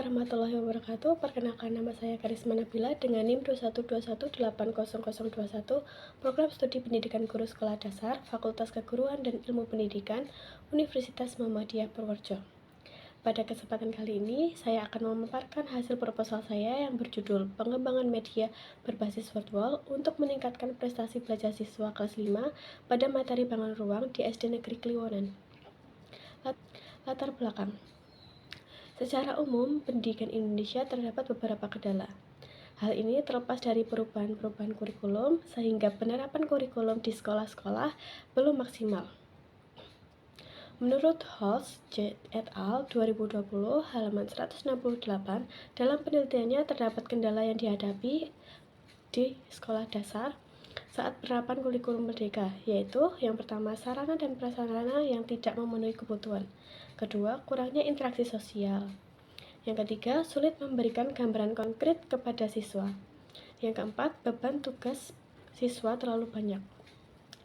warahmatullahi wabarakatuh. Perkenalkan, nama saya Karisma Nabila dengan NIM 212180021, Program Studi Pendidikan Guru Sekolah Dasar, Fakultas Keguruan dan Ilmu Pendidikan, Universitas Muhammadiyah Purworejo. Pada kesempatan kali ini, saya akan memaparkan hasil proposal saya yang berjudul Pengembangan Media Berbasis Virtual untuk Meningkatkan Prestasi Belajar Siswa Kelas 5 pada Materi Bangun Ruang di SD Negeri Kliwonan. Latar belakang. Secara umum, pendidikan Indonesia terdapat beberapa kendala. Hal ini terlepas dari perubahan-perubahan kurikulum, sehingga penerapan kurikulum di sekolah-sekolah belum maksimal. Menurut Holtz et al. 2020, halaman 168, dalam penelitiannya terdapat kendala yang dihadapi di sekolah dasar saat penerapan kurikulum merdeka, yaitu yang pertama, sarana dan prasarana yang tidak memenuhi kebutuhan. Kedua, kurangnya interaksi sosial. Yang ketiga, sulit memberikan gambaran konkret kepada siswa. Yang keempat, beban tugas siswa terlalu banyak.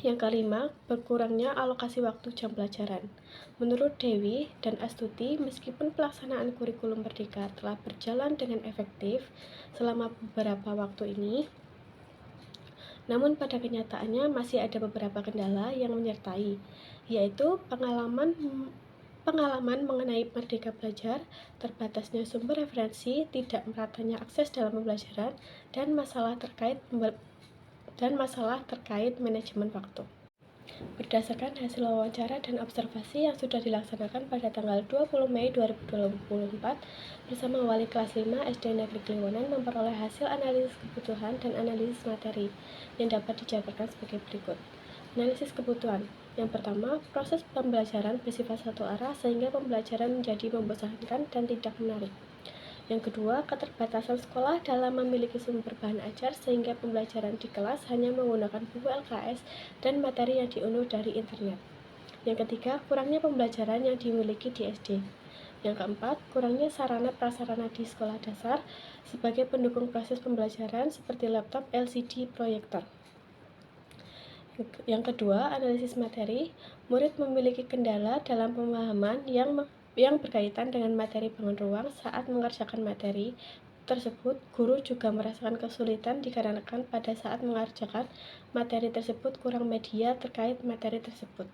Yang kelima, berkurangnya alokasi waktu jam pelajaran. Menurut Dewi dan Astuti, meskipun pelaksanaan kurikulum merdeka telah berjalan dengan efektif selama beberapa waktu ini, namun pada kenyataannya masih ada beberapa kendala yang menyertai, yaitu pengalaman mengenai Merdeka Belajar, terbatasnya sumber referensi, tidak meratanya akses dalam pembelajaran, dan masalah terkait manajemen waktu. Berdasarkan hasil wawancara dan observasi yang sudah dilaksanakan pada tanggal 20 Mei 2024 bersama wali kelas 5 SD Negeri Kliwonan, memperoleh hasil analisis kebutuhan dan analisis materi yang dapat dijabarkan sebagai berikut. Analisis kebutuhan. Yang pertama, proses pembelajaran bersifat satu arah sehingga pembelajaran menjadi membosankan dan tidak menarik. Yang kedua, keterbatasan sekolah dalam memiliki sumber bahan ajar sehingga pembelajaran di kelas hanya menggunakan buku LKS dan materi yang diunduh dari internet. Yang ketiga, kurangnya pembelajaran yang dimiliki di SD. Yang keempat, kurangnya sarana prasarana di sekolah dasar sebagai pendukung proses pembelajaran seperti laptop, LCD, proyektor. Yang kedua, analisis materi. Murid memiliki kendala dalam pemahaman yang berkaitan dengan materi bangun ruang. Saat mengerjakan materi tersebut, guru juga merasakan kesulitan dikarenakan pada saat mengerjakan materi tersebut kurang media terkait materi tersebut.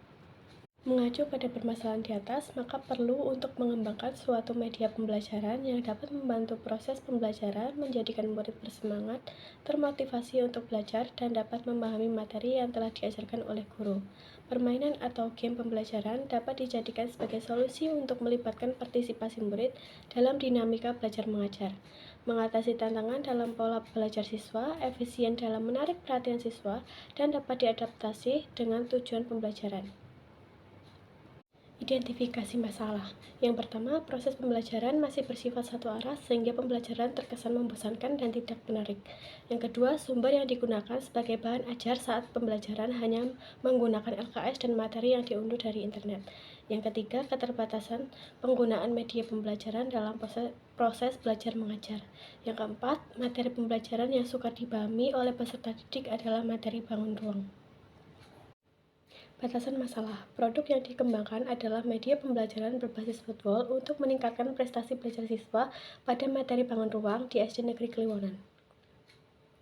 Mengacu pada permasalahan di atas, maka perlu untuk mengembangkan suatu media pembelajaran yang dapat membantu proses pembelajaran, menjadikan murid bersemangat, termotivasi untuk belajar, dan dapat memahami materi yang telah diajarkan oleh guru. Permainan atau game pembelajaran dapat dijadikan sebagai solusi untuk melibatkan partisipasi murid dalam dinamika belajar mengajar, mengatasi tantangan dalam pola belajar siswa, efisien dalam menarik perhatian siswa, dan dapat diadaptasi dengan tujuan pembelajaran. Identifikasi masalah. Yang pertama, proses pembelajaran masih bersifat satu arah sehingga pembelajaran terkesan membosankan dan tidak menarik. Yang kedua, sumber yang digunakan sebagai bahan ajar saat pembelajaran hanya menggunakan LKS dan materi yang diunduh dari internet. Yang ketiga, keterbatasan penggunaan media pembelajaran dalam proses belajar mengajar. Yang keempat, materi pembelajaran yang sukar dipahami oleh peserta didik adalah materi bangun ruang. Batasan masalah. Produk yang dikembangkan adalah media pembelajaran berbasis virtual untuk meningkatkan prestasi belajar siswa pada materi bangun ruang di SD Negeri Kliwonan.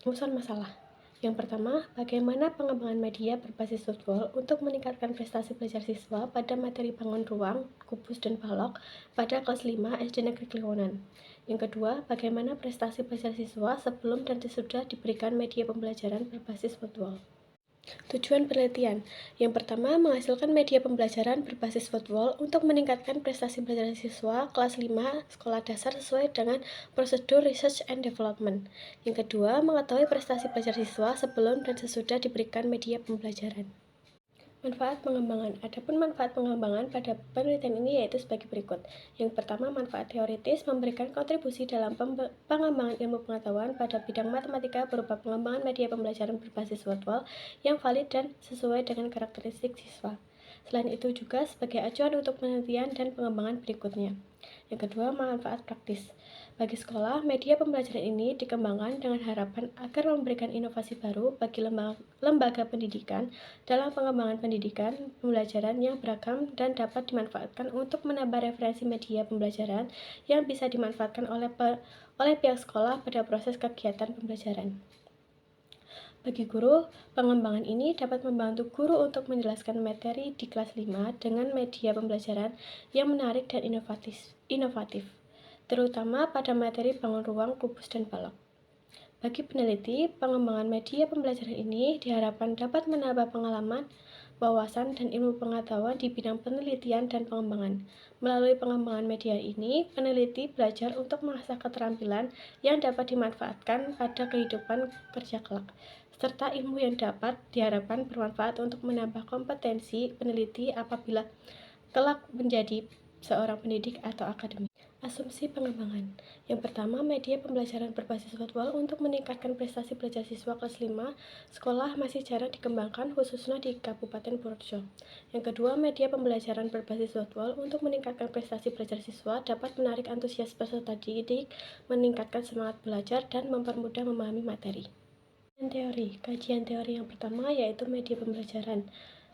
Rumusan masalah. Yang pertama, bagaimana pengembangan media berbasis virtual untuk meningkatkan prestasi belajar siswa pada materi bangun ruang, kubus, dan balok pada kelas 5 SD Negeri Kliwonan. Yang kedua, bagaimana prestasi belajar siswa sebelum dan sesudah diberikan media pembelajaran berbasis virtual. Tujuan penelitian. Yang pertama, menghasilkan media pembelajaran berbasis virtual untuk meningkatkan prestasi belajar siswa kelas 5 sekolah dasar sesuai dengan prosedur research and development. Yang kedua, mengetahui prestasi belajar siswa sebelum dan sesudah diberikan media pembelajaran. Manfaat pengembangan. Adapun manfaat pengembangan pada penelitian ini yaitu sebagai berikut. Yang pertama, manfaat teoritis memberikan kontribusi dalam pengembangan ilmu pengetahuan pada bidang matematika berupa pengembangan media pembelajaran berbasis virtual yang valid dan sesuai dengan karakteristik siswa. Selain itu juga sebagai acuan untuk penelitian dan pengembangan berikutnya. Yang kedua, manfaat praktis. Bagi sekolah, media pembelajaran ini dikembangkan dengan harapan agar memberikan inovasi baru bagi lembaga pendidikan dalam pengembangan pendidikan pembelajaran yang beragam dan dapat dimanfaatkan untuk menambah referensi media pembelajaran yang bisa dimanfaatkan oleh pihak sekolah pada proses kegiatan pembelajaran. Bagi guru, pengembangan ini dapat membantu guru untuk menjelaskan materi di kelas 5 dengan media pembelajaran yang menarik dan inovatif, terutama pada materi bangun ruang, kubus, dan balok. Bagi peneliti, pengembangan media pembelajaran ini diharapkan dapat menambah pengalaman, wawasan, dan ilmu pengetahuan di bidang penelitian dan pengembangan. Melalui pengembangan media ini, peneliti belajar untuk mengasah keterampilan yang dapat dimanfaatkan pada kehidupan kerja kelak, serta ilmu yang dapat diharapkan bermanfaat untuk menambah kompetensi peneliti apabila kelak menjadi seorang pendidik atau akademisi. Asumsi pengembangan. Yang pertama, media pembelajaran berbasis virtual untuk meningkatkan prestasi belajar siswa kelas 5 sekolah masih jarang dikembangkan khususnya di Kabupaten Purworejo. Yang kedua, media pembelajaran berbasis virtual untuk meningkatkan prestasi belajar siswa dapat menarik antusias peserta didik, meningkatkan semangat belajar, dan mempermudah memahami materi. Kajian teori yang pertama yaitu media pembelajaran.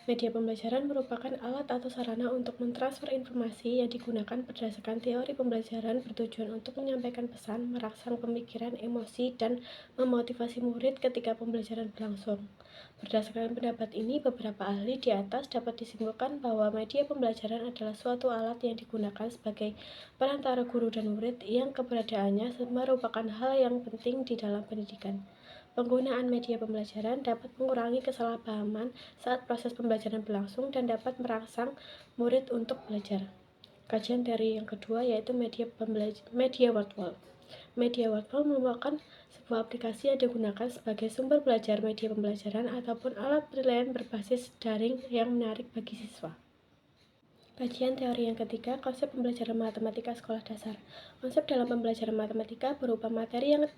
Media pembelajaran merupakan alat atau sarana untuk mentransfer informasi yang digunakan berdasarkan teori pembelajaran bertujuan untuk menyampaikan pesan, merangsang pemikiran, emosi, dan memotivasi murid ketika pembelajaran berlangsung. Berdasarkan pendapat ini, beberapa ahli di atas dapat disimpulkan bahwa media pembelajaran adalah suatu alat yang digunakan sebagai perantara guru dan murid yang keberadaannya merupakan hal yang penting di dalam pendidikan. Penggunaan media pembelajaran dapat mengurangi kesalahpahaman saat proses pembelajaran berlangsung dan dapat merangsang murid untuk belajar. Kajian teori yang kedua yaitu media virtual. Media virtual merupakan sebuah aplikasi yang digunakan sebagai sumber belajar media pembelajaran ataupun alat penilaian berbasis daring yang menarik bagi siswa. Kajian teori yang ketiga, konsep pembelajaran matematika sekolah dasar. Konsep dalam pembelajaran matematika berupa materi yang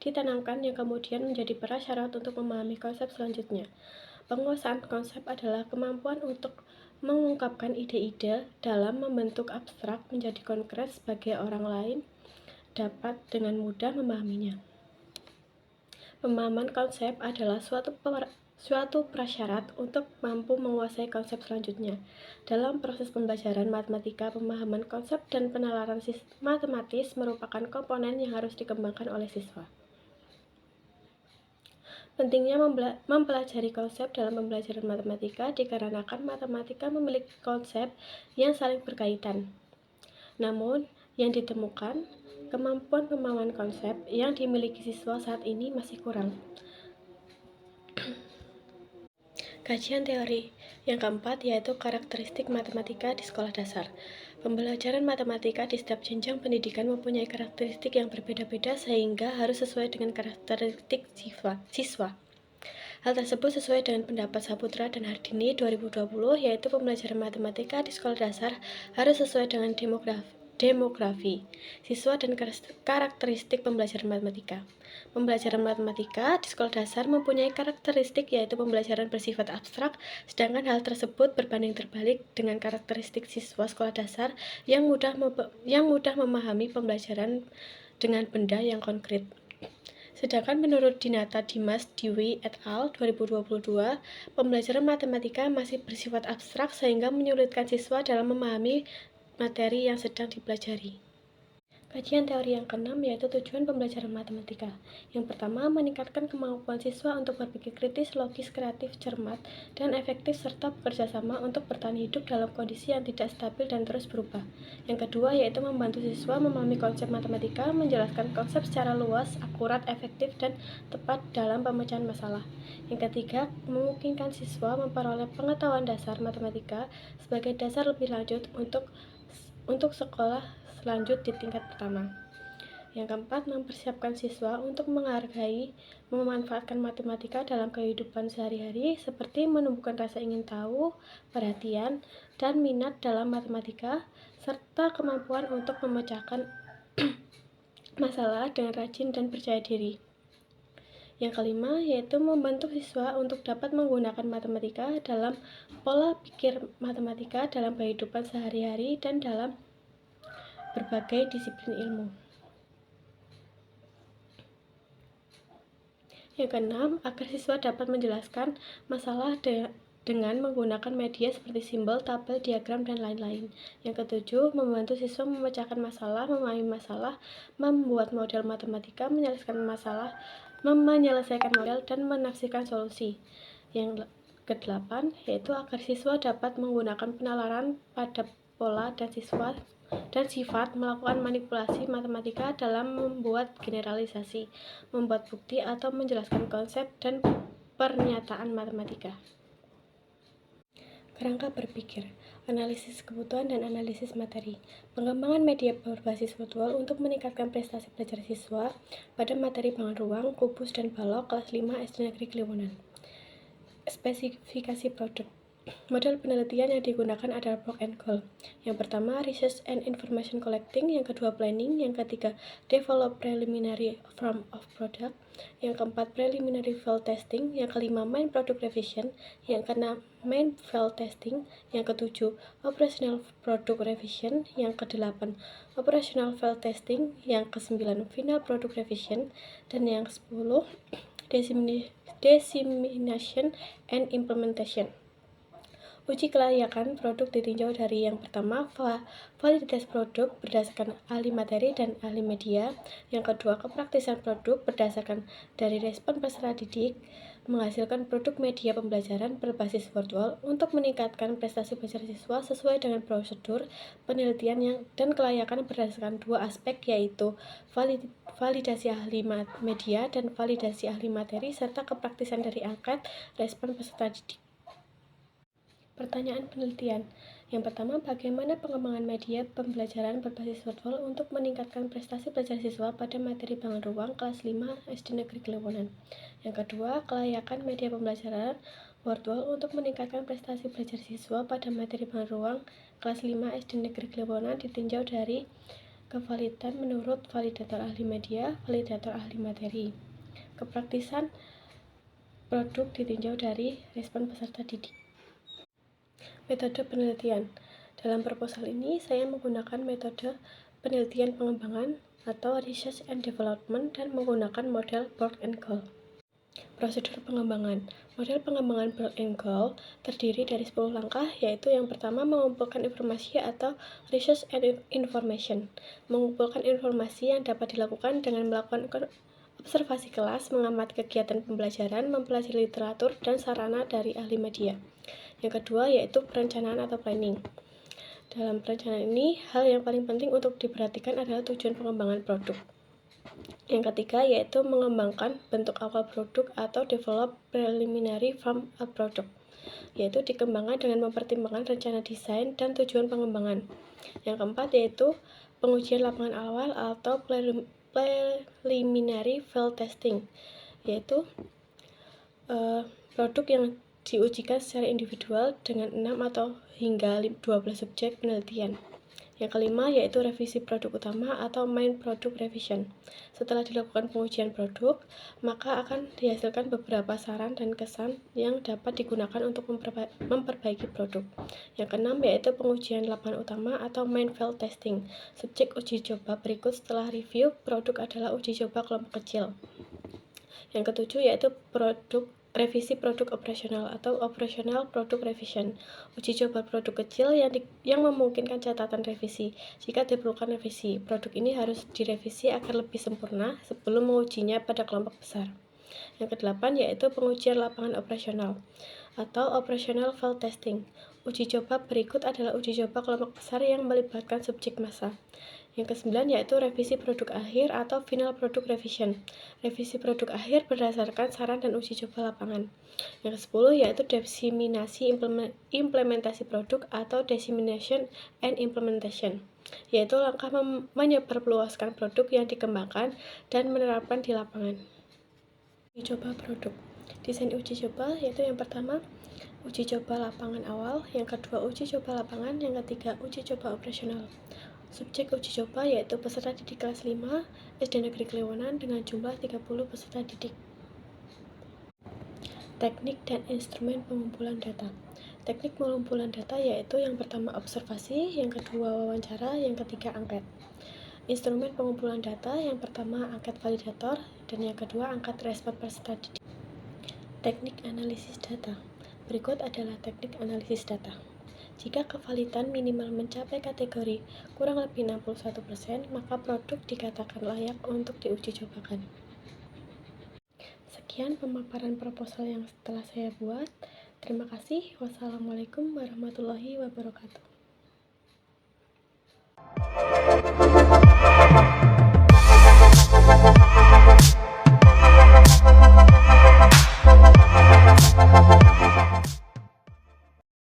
ditanamkan yang kemudian menjadi prasyarat untuk memahami konsep selanjutnya. Penguasaan konsep adalah kemampuan untuk mengungkapkan ide-ide dalam membentuk abstrak menjadi konkret sebagai orang lain dapat dengan mudah memahaminya. Pemahaman konsep adalah suatu prasyarat untuk mampu menguasai konsep selanjutnya. Dalam proses pembelajaran matematika, pemahaman konsep dan penalaran matematis merupakan komponen yang harus dikembangkan oleh siswa. Pentingnya mempelajari konsep dalam pembelajaran matematika dikarenakan matematika memiliki konsep yang saling berkaitan. Namun, yang ditemukan, kemampuan pemahaman konsep yang dimiliki siswa saat ini masih kurang. Kajian teori yang keempat yaitu karakteristik matematika di sekolah dasar. Pembelajaran matematika di setiap jenjang pendidikan mempunyai karakteristik yang berbeda-beda sehingga harus sesuai dengan karakteristik siswa. Hal tersebut sesuai dengan pendapat Saputra dan Hardini 2020 yaitu pembelajaran matematika di sekolah dasar harus sesuai dengan demografi siswa dan karakteristik pembelajaran matematika. Pembelajaran matematika di sekolah dasar mempunyai karakteristik yaitu pembelajaran bersifat abstrak, sedangkan hal tersebut berbanding terbalik dengan karakteristik siswa sekolah dasar yang mudah memahami pembelajaran dengan benda yang konkret. Sedangkan menurut Dinata Dimas Dwi et al. 2022, pembelajaran matematika masih bersifat abstrak sehingga menyulitkan siswa dalam memahami materi yang sedang dipelajari. Kajian teori yang keenam yaitu tujuan pembelajaran matematika. Yang pertama, meningkatkan kemampuan siswa untuk berpikir kritis, logis, kreatif, cermat, dan efektif serta bekerja sama untuk bertahan hidup dalam kondisi yang tidak stabil dan terus berubah. Yang kedua, yaitu membantu siswa memahami konsep matematika, menjelaskan konsep secara luas, akurat, efektif, dan tepat dalam pemecahan masalah. Yang ketiga, memungkinkan siswa memperoleh pengetahuan dasar matematika sebagai dasar lebih lanjut untuk sekolah lanjut di tingkat pertama. Yang keempat, mempersiapkan siswa untuk memanfaatkan matematika dalam kehidupan sehari-hari seperti menumbuhkan rasa ingin tahu, perhatian, dan minat dalam matematika, serta kemampuan untuk memecahkan masalah dengan rajin dan percaya diri. Yang kelima, yaitu membentuk siswa untuk dapat menggunakan matematika dalam pola pikir matematika dalam kehidupan sehari-hari dan dalam berbagai disiplin ilmu. Yang keenam, agar siswa dapat menjelaskan masalah dengan menggunakan media seperti simbol, tabel, diagram, dan lain-lain. Yang ketujuh, membantu siswa memecahkan masalah, memahami masalah, membuat model matematika, menyelesaikan model, dan menafsirkan solusi. Yang kedelapan, yaitu agar siswa dapat menggunakan penalaran pada pola dan sifat, melakukan manipulasi matematika dalam membuat generalisasi, membuat bukti, atau menjelaskan konsep dan pernyataan matematika. Kerangka berpikir, analisis kebutuhan dan analisis materi. Pengembangan media berbasis virtual untuk meningkatkan prestasi belajar siswa pada materi pangan ruang, kubus, dan balok kelas 5 SD Negeri Kliwonan. Spesifikasi produk. Model penelitian yang digunakan adalah block and goal. Yang pertama, research and information collecting. Yang kedua, planning. Yang ketiga, develop preliminary form of product. Yang keempat, preliminary field testing. Yang kelima, main product revision. Yang keenam, main field testing. Yang ketujuh, operational product revision. Yang kedelapan, operational field testing. Yang kesembilan, final product revision. Dan yang ke-10, dissemination and implementation. Uji kelayakan produk ditinjau dari yang pertama, validitas produk berdasarkan ahli materi dan ahli media. Yang kedua, kepraktisan produk berdasarkan dari respon peserta didik, menghasilkan produk media pembelajaran berbasis virtual untuk meningkatkan prestasi belajar siswa sesuai dengan prosedur penelitian dan kelayakan berdasarkan dua aspek, yaitu validasi ahli media dan validasi ahli materi, serta kepraktisan dari angket respon peserta didik. Pertanyaan penelitian. Yang pertama, bagaimana pengembangan media pembelajaran berbasis virtual untuk meningkatkan prestasi belajar siswa pada materi pangan ruang kelas 5 SD Negeri Kliwonan. Yang kedua, kelayakan media pembelajaran virtual untuk meningkatkan prestasi belajar siswa pada materi pangan ruang kelas 5 SD Negeri Kliwonan ditinjau dari kevalidan menurut validator ahli media, validator ahli materi. Kepraktisan produk ditinjau dari respon peserta didik. Metode penelitian. Dalam proposal ini, saya menggunakan metode penelitian pengembangan atau research and development dan menggunakan model Borg and Goal. Prosedur pengembangan. Model pengembangan Borg and Goal terdiri dari 10 langkah, yaitu yang pertama, mengumpulkan informasi atau research and information. Mengumpulkan informasi yang dapat dilakukan dengan melakukan observasi kelas, mengamati kegiatan pembelajaran, mempelajari literatur dan sarana dari ahli media. Yang kedua, yaitu perencanaan atau planning. Dalam perencanaan ini, hal yang paling penting untuk diperhatikan adalah tujuan pengembangan produk. Yang ketiga, yaitu mengembangkan bentuk awal produk atau develop preliminary form of product, yaitu dikembangkan dengan mempertimbangkan rencana desain dan tujuan pengembangan. Yang keempat, yaitu pengujian lapangan awal atau preliminary field testing, yaitu produk yang diujikan secara individual dengan 6 atau hingga 12 subjek penelitian. Yang kelima, yaitu revisi produk utama atau main product revision. Setelah dilakukan pengujian produk, maka akan dihasilkan beberapa saran dan kesan yang dapat digunakan untuk memperbaiki produk. Yang keenam, yaitu pengujian lapangan utama atau main field testing. Subjek uji coba berikut setelah review produk adalah uji coba kelompok kecil. Yang ketujuh, yaitu revisi produk operasional atau operational product revision. Uji coba produk kecil yang memungkinkan catatan revisi. Jika diperlukan revisi, produk ini harus direvisi agar lebih sempurna sebelum mengujinya pada kelompok besar. Yang kedelapan, yaitu pengujian lapangan operasional atau operational field testing. Uji coba berikut adalah uji coba kelompok besar yang melibatkan subjek massa. Yang kesembilan, yaitu revisi produk akhir atau final product revision. Revisi produk akhir berdasarkan saran dan uji coba lapangan. Yang ke-10, yaitu diseminasi implementasi produk atau dissemination and implementation, yaitu langkah menyebarluaskan produk yang dikembangkan dan menerapkan di lapangan. Uji coba produk. Desain uji coba yaitu yang pertama, uji coba lapangan awal, yang kedua, uji coba lapangan, yang ketiga, uji coba operasional. Subjek uji coba yaitu peserta didik kelas 5 SD Negeri Kliwonan dengan jumlah 30 peserta didik. Teknik dan instrumen pengumpulan data. Teknik pengumpulan data yaitu yang pertama observasi, yang kedua wawancara, yang ketiga angket. Instrumen pengumpulan data yang pertama angkat validator dan yang kedua angkat respon study. Teknik analisis data. Berikut adalah teknik analisis data. Jika kevalidan minimal mencapai kategori kurang lebih 61%, maka produk dikatakan layak untuk diuji cobakan. Sekian pemaparan proposal yang telah saya buat. Terima kasih. Wassalamualaikum warahmatullahi wabarakatuh.